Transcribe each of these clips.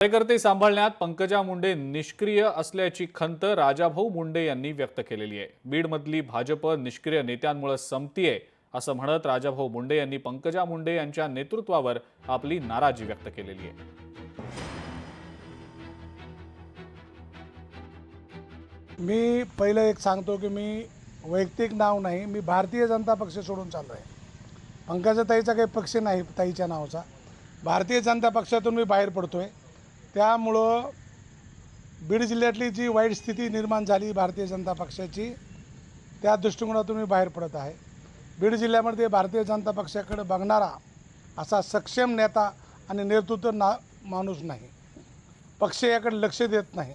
कार्यकर्ते सांभाळण्यात पंकजा मुंडे निष्क्रिय असल्याची खंत राजाभाऊ मुंडे यांनी व्यक्त केलेली आहे। बीडमधली भाजप निष्क्रिय नेत्यांमुळे संपतीये असं म्हणत राजाभाऊ मुंडे यांनी पंकजा मुंडे यांच्या नेतृत्वावर आपली नाराजी व्यक्त केलेली आहे। मी पहिलं एक सांगतो की मी वैयक्तिक नाव नाही, मी भारतीय जनता पक्ष सोडून चाललो आहे। पंकजाताईचा काही पक्ष नाही ताईच्या नावाचा, भारतीय जनता पक्षातून मी बाहेर पडतोय। त्यामुळं बीड जिल्ह्यातली जी वाईट स्थिती निर्माण झाली भारतीय जनता पक्षाची, त्या दृष्टिकोनातून मी बाहेर पडत आहे। बीड जिल्ह्यामध्ये भारतीय जनता पक्षाकडे बघणारा असा सक्षम नेता आणि नेतृत्व माणूस नाही। पक्ष याकडे लक्ष देत नाही।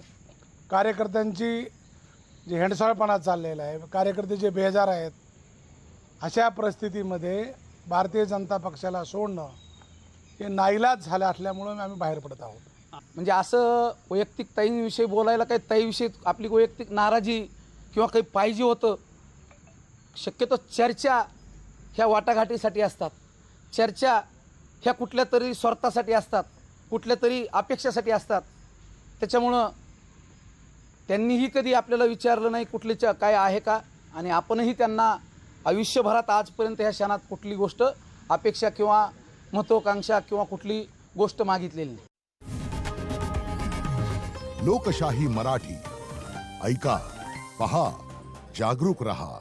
कार्यकर्त्यांची जे हेंडसाळपणा चाललेला आहे, कार्यकर्ते जे बेजार आहेत, अशा परिस्थितीमध्ये भारतीय जनता पक्षाला सोडणं हे नाईलाज झालं असल्यामुळे आम्ही बाहेर पडत आहोत। म्हणजे असं वैयक्तिक ताईंविषयी बोलायला काही ताईविषयी आपली वैयक्तिक नाराजी किंवा काही पाहिजे होतं। शक्यतो चर्चा ह्या वाटाघाटीसाठी असतात, चर्चा ह्या कुठल्या तरी स्वार्थासाठी असतात, कुठल्या तरी अपेक्षासाठी असतात। त्याच्यामुळं त्यांनीही कधी आपल्याला विचारलं नाही कुठलीच्या काय आहे का, आणि आपणही त्यांना आयुष्यभरात आजपर्यंत ह्या क्षणात कुठली गोष्ट अपेक्षा किंवा महत्त्वाकांक्षा किंवा कुठली गोष्ट मागितलेली नाही। लोकशाही मराठी ऐका, पहा, जागरूक रहा।